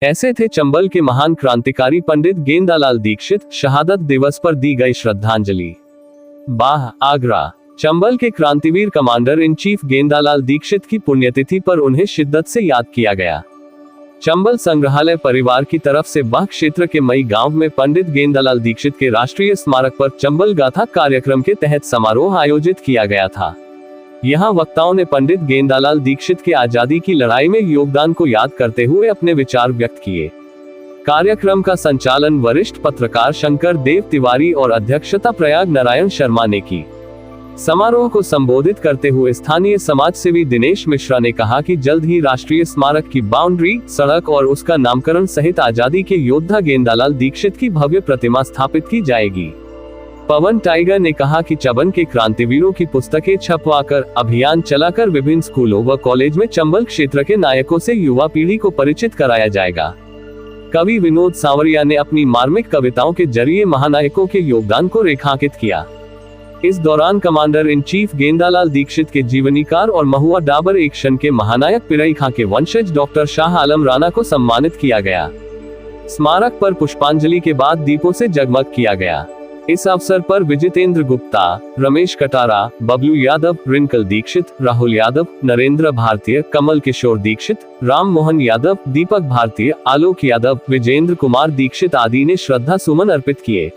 ऐसे थे चंबल के महान क्रांतिकारी पंडित गेंदालाल दीक्षित। शहादत दिवस पर दी गई श्रद्धांजलि। बाह, आगरा। चंबल के क्रांतिवीर commander in chief Gendalal Dikshit की पुण्यतिथि पर उन्हें शिद्दत से याद किया गया। चंबल संग्रहालय परिवार की तरफ से बाह क्षेत्र के मई गांव में पंडित गेंदालाल दीक्षित के राष्ट्रीय स्मारक पर चंबल गाथा कार्यक्रम के तहत समारोह आयोजित किया गया था। यहाँ वक्ताओं ने पंडित गेंदालाल दीक्षित के आजादी की लड़ाई में योगदान को याद करते हुए अपने विचार व्यक्त किए। कार्यक्रम का संचालन वरिष्ठ पत्रकार शंकर देव तिवारी और अध्यक्षता प्रयाग नारायण शर्मा ने की। समारोह को संबोधित करते हुए स्थानीय समाजसेवी दिनेश मिश्रा ने कहा कि जल्द ही राष्ट्रीय स्मारक की बाउंड्री, सड़क और उसका नामकरण सहित आजादी के योद्धा गेंदालाल दीक्षित की भव्य प्रतिमा स्थापित की जाएगी। पवन टाइगर ने कहा कि चंबल के क्रांतिवीरों की पुस्तकें छपवाकर, अभियान चलाकर विभिन्न स्कूलों व कॉलेज में चंबल क्षेत्र के नायकों से युवा पीढ़ी को परिचित कराया जाएगा। कवि विनोद सांवरिया ने अपनी मार्मिक कविताओं के जरिए महानायकों के योगदान को रेखांकित किया। इस दौरान commander in chief Gendalal Dikshit के जीवनीकार और महुआ डाबर एक्शन के महानायक पिरई खां के वंशज डॉक्टर शाह आलम राणा को सम्मानित किया गया। स्मारक पर पुष्पांजलि के बाद दीपों से जगमग किया गया। इस अवसर पर विजितेंद्र गुप्ता, रमेश कटारा, बबलू यादव, रिंकल दीक्षित, राहुल यादव, नरेंद्र भारतीय, कमल किशोर दीक्षित, राम मोहन यादव, दीपक भारतीय, आलोक यादव, विजेंद्र कुमार दीक्षित आदि ने श्रद्धा सुमन अर्पित किए।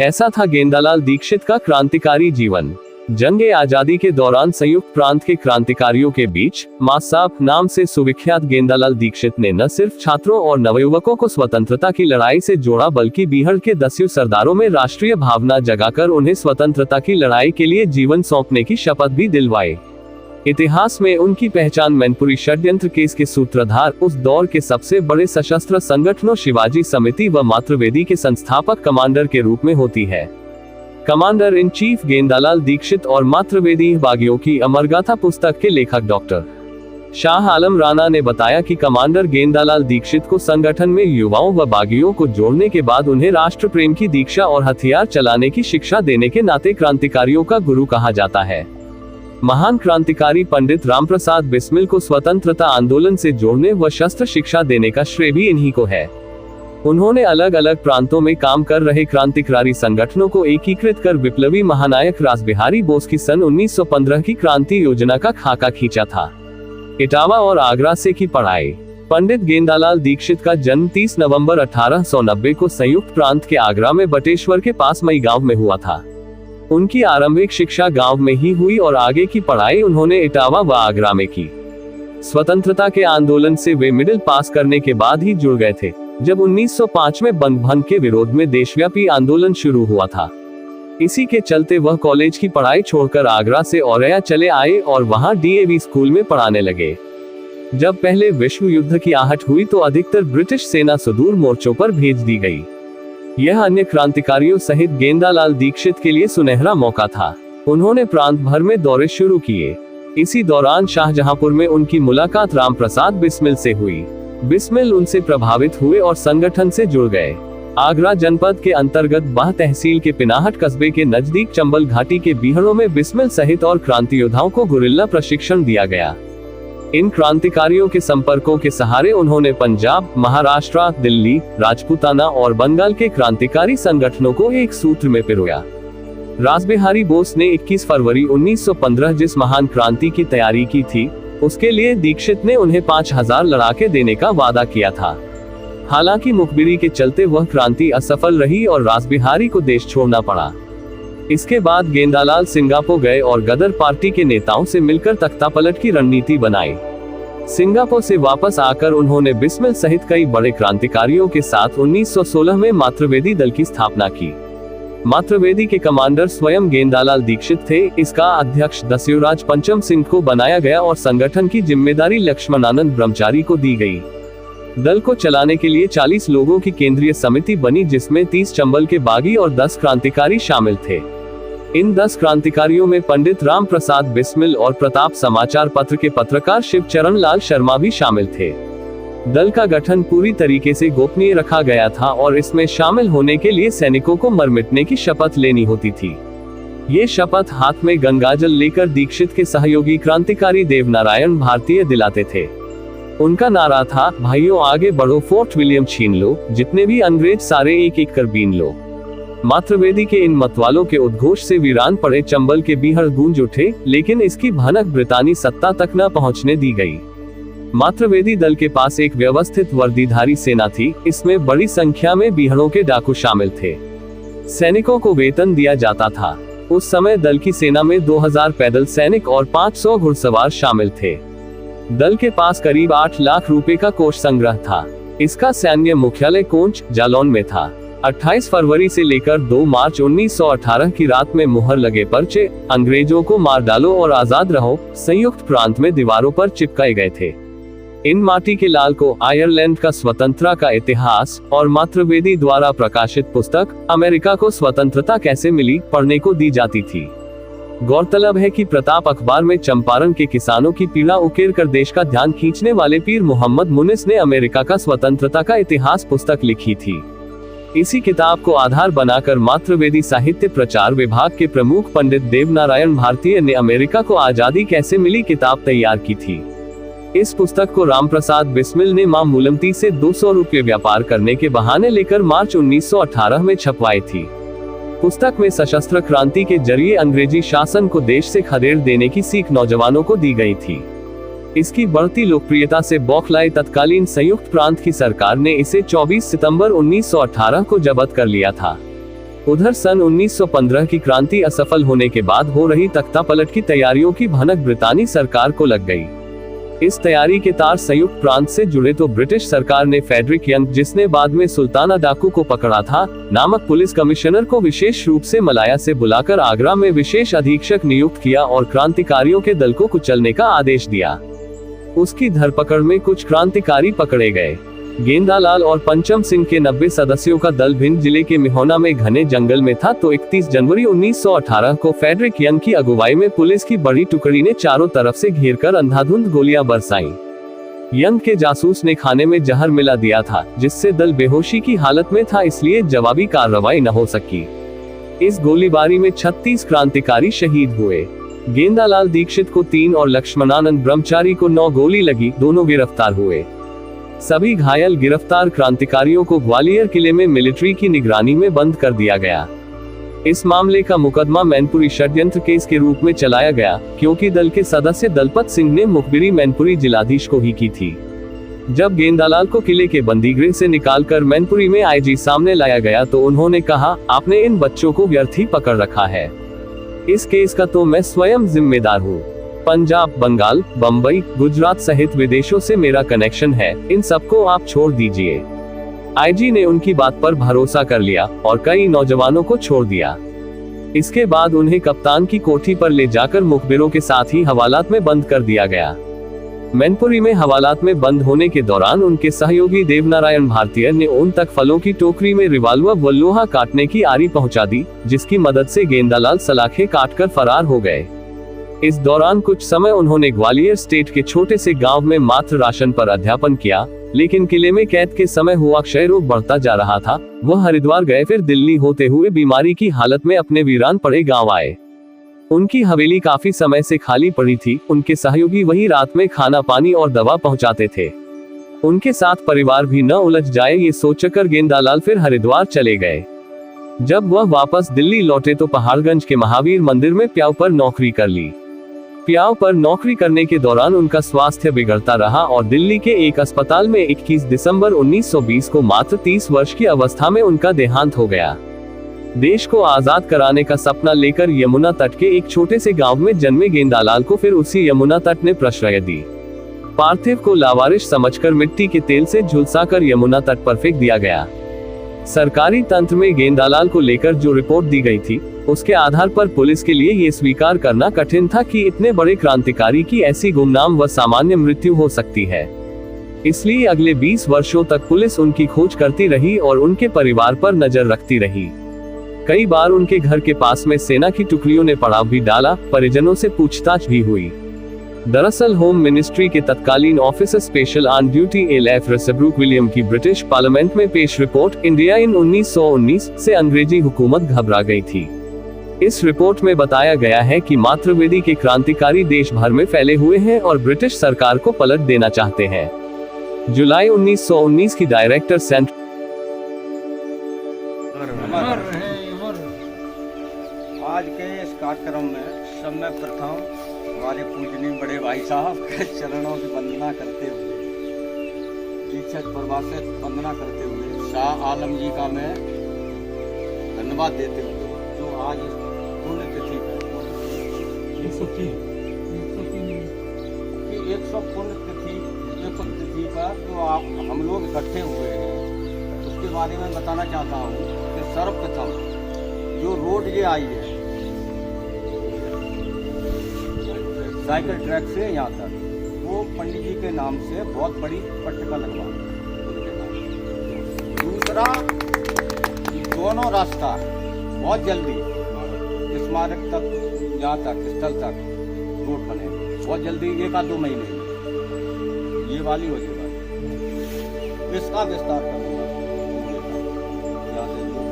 ऐसा था गेंदालाल दीक्षित का क्रांतिकारी जीवन। जंगे आजादी के दौरान संयुक्त प्रांत के क्रांतिकारियों के बीच मासाप नाम से सुविख्यात गेंदालाल दीक्षित ने न सिर्फ छात्रों और नवयुवकों को स्वतंत्रता की लड़ाई से जोड़ा, बल्कि बिहार के 10 सरदारों में राष्ट्रीय भावना जगाकर उन्हें स्वतंत्रता की लड़ाई के लिए जीवन सौंपने की शपथ भी दिलवाई। इतिहास में उनकी पहचान मैनपुरी षड्यंत्र केस के सूत्रधार, उस दौर के सबसे बड़े सशस्त्र संगठनों शिवाजी समिति व मातृवेदी के संस्थापक कमांडर के रूप में होती है। Commander in chief Gendalal Dikshit और मातृवेदी बागियों की अमरगाथा पुस्तक के लेखक डॉक्टर शाह आलम राणा ने बताया कि कमांडर गेंदालाल दीक्षित को संगठन में युवाओं व बागियों को जोड़ने के बाद उन्हें राष्ट्र प्रेम की दीक्षा और हथियार चलाने की शिक्षा देने के नाते क्रांतिकारियों का गुरु कहा जाता है। महान क्रांतिकारी पंडित रामप्रसाद बिस्मिल को स्वतंत्रता आंदोलन से जोड़ने व शस्त्र शिक्षा देने का श्रेय भी इन्हीं को है। उन्होंने अलग अलग प्रांतों में काम कर रहे क्रांतिकारी संगठनों को एकीकृत कर विप्लवी महानायक रासबिहारी बोस की सन 1915 की क्रांति योजना का खाका खींचा था। इटावा और आगरा से की पढ़ाई। पंडित गेंदालाल दीक्षित का जन्म 30 नवंबर 1890 को संयुक्त प्रांत के आगरा में बटेश्वर के पास मई गांव में हुआ था। उनकी आरंभिक शिक्षा गांव में ही हुई और आगे की पढ़ाई उन्होंने इटावा व आगरा में की। स्वतंत्रता के आंदोलन से वे मिडिल पास करने के बाद ही जुड़ गए थे, जब 1905 में बंगभंग के विरोध में देशव्यापी आंदोलन शुरू हुआ था। इसी के चलते वह कॉलेज की पढ़ाई छोड़कर आगरा से औरैया चले आए और वहां डीएवी स्कूल में पढ़ाने लगे। जब पहले विश्व युद्ध की आहट हुई तो अधिकतर ब्रिटिश सेना सुदूर मोर्चों पर भेज दी गई। यह अन्य क्रांतिकारियों सहित गेंदालाल दीक्षित के लिए सुनहरा मौका था। उन्होंने प्रांत भर में दौरे शुरू किए। इसी दौरान शाहजहांपुर में उनकी मुलाकात रामप्रसाद बिस्मिल से हुई। बिस्मिल उनसे प्रभावित हुए और संगठन से जुड़ गए। आगरा जनपद के अंतर्गत बाह तहसील के पिनाहट कस्बे के नजदीक चंबल घाटी के बीहड़ों में बिस्मिल सहित और क्रांति योद्धाओं को गुरिल्ला प्रशिक्षण दिया गया। इन क्रांतिकारियों के संपर्कों के सहारे उन्होंने पंजाब, महाराष्ट्र, दिल्ली, राजपूताना और बंगाल के क्रांतिकारी संगठनों को एक सूत्र में पिरोया। रासबिहारी बोस ने 21 फरवरी 1915 जिस महान क्रांति की तैयारी की थी, उसके लिए दीक्षित ने उन्हें 5000 लड़ाके देने का वादा किया था। हालांकि मुखबिरी के चलते वह क्रांति असफल रही और रासबिहारी को देश छोड़ना पड़ा। इसके बाद गेंदालाल सिंगापुर गए और गदर पार्टी के नेताओं से मिलकर तख्तापलट की रणनीति बनाई। सिंगापुर से वापस आकर उन्होंने बिस्मिल सहित कई बड़े क्रांतिकारियों के साथ 1916 में मातृवेदी दल की स्थापना की। मातृवेदी के कमांडर स्वयं गेंदालाल दीक्षित थे। इसका अध्यक्ष दस्युराज पंचम सिंह को बनाया गया और संगठन की जिम्मेदारी लक्ष्मणानंद ब्रह्मचारी को दी गई। दल को चलाने के लिए 40 लोगों की केंद्रीय समिति बनी, जिसमें 30 चंबल के बागी और 10 क्रांतिकारी शामिल थे। इन 10 क्रांतिकारियों में पंडित राम प्रसाद बिस्मिल और प्रताप समाचार पत्र के पत्रकार शिवचरण लाल शर्मा भी शामिल थे। दल का गठन पूरी तरीके से गोपनीय रखा गया था और इसमें शामिल होने के लिए सैनिकों को मर मिटने की शपथ लेनी होती थी। ये शपथ हाथ में गंगाजल लेकर दीक्षित के सहयोगी क्रांतिकारी देवनारायण भारतीय दिलाते थे। उनका नारा था, भाइयों आगे बढ़ो, फोर्ट विलियम छीन लो, जितने भी अंग्रेज सारे एक एक कर बीन लो। मातृवेदी के इन मतवालों के उद्घोष से वीरान पड़े चंबल के बीहड़ गूंज उठे, लेकिन इसकी भनक ब्रितानी सत्ता तक न पहुंचने दी गई। मातृवेदी दल के पास एक व्यवस्थित वर्दीधारी सेना थी, इसमें बड़ी संख्या में बीहड़ों के डाकू शामिल थे। सैनिकों को वेतन दिया जाता था। उस समय दल की सेना में 2000 पैदल सैनिक और 500 घुड़सवार शामिल थे। दल के पास करीब 8 लाख रुपए का कोष संग्रह था। इसका सैन्य मुख्यालय कोंच, जालौन में था। 28 फरवरी से लेकर 2 मार्च 1918 की रात में मुहर लगे पर्चे, अंग्रेजों को मार डालो और आजाद रहो, संयुक्त प्रांत में दीवारों पर चिपकाए गए थे। इन माटी के लाल को आयरलैंड का स्वतंत्रता का इतिहास और मातृवेदी द्वारा प्रकाशित पुस्तक अमेरिका को स्वतंत्रता कैसे मिली पढ़ने को दी जाती थी। गौरतलब है कि प्रताप अखबार में चंपारण के किसानों की पीड़ा उकेर कर देश का ध्यान खींचने वाले पीर मोहम्मद मुनिस ने अमेरिका का स्वतंत्रता का इतिहास पुस्तक लिखी थी। इसी किताब को आधार बनाकर मातृवेदी साहित्य प्रचार विभाग के प्रमुख पंडित देवनारायण भारतीय ने अमेरिका को आजादी कैसे मिली किताब तैयार की थी। इस पुस्तक को रामप्रसाद बिस्मिल ने मां मूलमती से 200 रुपये व्यापार करने के बहाने लेकर मार्च 1918 में छपवाई थी। पुस्तक में सशस्त्र क्रांति के जरिए अंग्रेजी शासन को देश से खदेड़ देने की सीख नौजवानों को दी गई थी। इसकी बढ़ती लोकप्रियता से बौखलाई तत्कालीन संयुक्त प्रांत की सरकार ने इसे 24 सितंबर 1918 को जब्त कर लिया था। उधर सन 1915 की क्रांति असफल होने के बाद हो रही तख्तापलट की तैयारियों की भनक ब्रितानी सरकार को लग गई। इस तैयारी के तार संयुक्त प्रांत से जुड़े तो ब्रिटिश सरकार ने फ्रेडरिक यंग, जिसने बाद में सुल्ताना डाकू को पकड़ा था, नामक पुलिस कमिश्नर को विशेष रूप से मलाया से बुलाकर आगरा में विशेष अधीक्षक नियुक्त किया और क्रांतिकारियों के दल को कुचलने का आदेश दिया। उसकी धरपकड़ में कुछ क्रांतिकारी पकड़े गए। गेंदालाल और पंचम सिंह के 90 सदस्यों का दल भिंड जिले के मिहोना में घने जंगल में था तो 31 जनवरी 1918 को फ्रेडरिक यंग की अगुवाई में पुलिस की बड़ी टुकड़ी ने चारों तरफ से घेरकर अंधाधुंध गोलियां बरसाईं। यंग के जासूस ने खाने में जहर मिला दिया था, जिससे दल बेहोशी की हालत में था, इसलिए जवाबी कार्रवाई न हो सकी। इस गोलीबारी में 36 क्रांतिकारी शहीद हुए। गेंदालाल दीक्षित को 3 और लक्ष्मणानंद ब्रह्मचारी को 9 गोली लगी, दोनों गिरफ्तार हुए। सभी घायल गिरफ्तार क्रांतिकारियों को ग्वालियर किले में मिलिट्री की निगरानी में बंद कर दिया गया। इस मामले का मुकदमा मैनपुरी षड्यंत्र केस के रूप में चलाया गया, क्योंकि दल के सदस्य दलपत सिंह ने मुखबिरी मैनपुरी जिलाधीश को ही की थी। जब गेंदालाल को किले के बंदीगृह से निकालकर मैनपुरी में आईजी सामने लाया गया तो उन्होंने कहा, आपने इन बच्चों को व्यर्थ ही पकड़ रखा है। इस केस का तो मैं स्वयं जिम्मेदार हूँ। पंजाब, बंगाल, बम्बई, गुजरात सहित विदेशों से मेरा कनेक्शन है, इन सबको आप छोड़ दीजिए। आईजी ने उनकी बात पर भरोसा कर लिया और कई नौजवानों को छोड़ दिया। इसके बाद उन्हें कप्तान की कोठी पर ले जाकर मुखबिरों के साथ ही हवालात में बंद कर दिया गया। मैनपुरी में हवालात में बंद होने के दौरान उनके सहयोगी देवनारायण भारतीय ने उन तक फलों की टोकरी में रिवाल्वर व लोहा काटने की आरी पहुंचा दी, जिसकी मदद से गेंदालाल सलाखें काटकर फरार हो गए। इस दौरान कुछ समय उन्होंने ग्वालियर स्टेट के छोटे से गांव में मात्र राशन पर अध्यापन किया, लेकिन किले में कैद के समय हुआ क्षय रोग बढ़ता जा रहा था। वह हरिद्वार गए, फिर दिल्ली होते हुए बीमारी की हालत में अपने वीरान पड़े गांव आए। उनकी हवेली काफी समय से खाली पड़ी थी। उनके सहयोगी वही रात में खाना पानी और दवा पहुंचाते थे। उनके साथ परिवार भी न उलझ जाए, ये सोचकर गेंदालाल फिर हरिद्वार चले गए। जब वह वापस दिल्ली लौटे तो पहाड़गंज के महावीर मंदिर में प्याऊ पर नौकरी कर ली। प्याऊ पर नौकरी करने के दौरान उनका स्वास्थ्य बिगड़ता रहा और दिल्ली के एक अस्पताल में 21 दिसंबर 1920 को मात्र 30 वर्ष की अवस्था में उनका देहांत हो गया। देश को आजाद कराने का सपना लेकर यमुना तट के एक छोटे से गांव में जन्मे गेंदालाल को फिर उसी यमुना तट ने प्रश्रय दी। पार्थिव को लावारिश समझकर मिट्टी के तेल से झुलसाकर यमुना तट पर फेंक दिया गया। सरकारी तंत्र में गेंदालाल को लेकर जो रिपोर्ट दी गई थी, उसके आधार पर पुलिस के लिए ये स्वीकार करना कठिन था कि इतने बड़े क्रांतिकारी की ऐसी गुमनाम व सामान्य मृत्यु हो सकती है। इसलिए अगले 20 वर्षों तक पुलिस उनकी खोज करती रही और उनके परिवार पर नजर रखती रही। कई बार उनके घर के पास में सेना की टुकड़ियों ने पड़ाव भी डाला, परिजनों से पूछताछ भी हुई। दरअसल होम मिनिस्ट्री के तत्कालीन officer special on duty L F. Rushbrook William की ब्रिटिश पार्लियामेंट में पेश रिपोर्ट इंडिया इन 1919 से अंग्रेजी हुकूमत घबरा गई थी। इस रिपोर्ट में बताया गया है कि मातृवेदी के क्रांतिकारी देश भर में फैले हुए हैं और ब्रिटिश सरकार को पलट देना चाहते हैं। जुलाई 1919 की डायरेक्टर सेंट्रल आज के इस कार्यक्रम में सब में प्रथम हमारे पूजनीय बड़े भाई साहब के चरणों की वंदना करते हुए, दीक्षित प्रवासित वंदना करते हुए शाह आलम जी का मैं धन्यवाद देते हुए, जो आज इस पुण्य तिथि पर 100 पुण्य तिथि पर जो हम लोग इकट्ठे हुए हैं, उसके बारे में बताना चाहता हूँ कि सर्वप्रथम जो रोड ये आई है साइकिल ट्रैक से यहाँ तक, वो पंडित जी के नाम से बहुत बड़ी पट्टिका लगवा उनके नाम। दूसरा, दोनों रास्ता बहुत जल्दी स्मारक तक, यहाँ तक स्थल तक रोड बने बहुत जल्दी, 1-2 महीने ये वाली हो जाएगा। इसका विस्तार करूँगा यहाँ से जो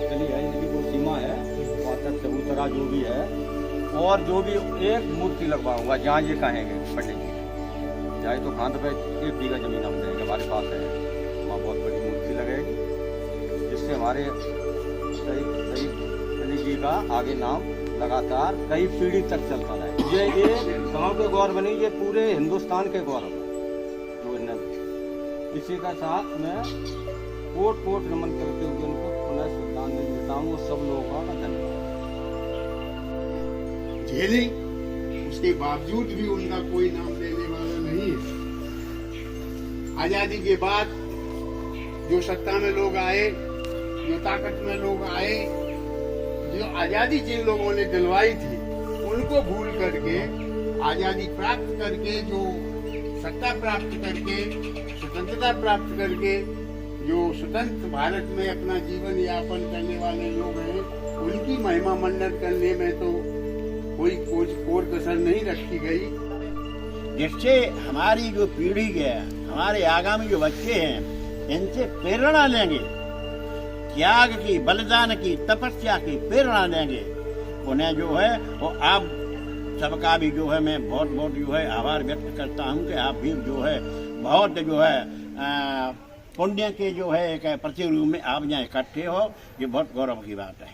गली है, इनकी वो सीमा है वहाँ तक चबूतरा जो भी है, और जो भी एक मूर्ति लगवाऊंगा जहाँ ये कहेंगे पंडित जी, चाहे तो खान पे 1 बीघा जमीन हम देंगे, हमारे पास है, वहाँ बहुत बड़ी मूर्ति लगेगी, जिससे हमारे कई पंडित जी का आगे नाम लगातार कई पीढ़ी तक चलता रहे। ये गांव के गौरव नहीं, ये पूरे हिंदुस्तान के गौरव है जो इन्हें। इसी का साथ में कोट कोट नमन करते हुए उनको पुनः श्रद्धांजलि देता हूँ, सब लोगों का धन्यवाद। झेली, उसके बावजूद भी उनका कोई नाम लेने वाला नहीं है। आजादी के बाद जो सत्ता में लोग आए, जो ताकत में लोग आए, जो आजादी जिन लोगों ने दिलवाई थी, उनको भूल करके आजादी प्राप्त करके, जो सत्ता प्राप्त करके, स्वतंत्रता प्राप्त करके, जो स्वतंत्र भारत में अपना जीवन यापन करने वाले लोग हैं, उनकी महिमा मंडन करने में तो कोई कोर कसर नहीं रखी गई, जिससे हमारी जो पीढ़ी है, हमारे आगामी जो बच्चे हैं, इनसे प्रेरणा लेंगे, त्याग की, बलिदान की, तपस्या की प्रेरणा लेंगे। उन्हें जो है वो आप सबका भी जो है मैं बहुत बहुत जो है आभार व्यक्त करता हूँ कि आप भी जो है बहुत जो है पुण्य के जो है एक प्रति रूप में आप यहाँ इकट्ठे हो, ये बहुत गौरव की बात है।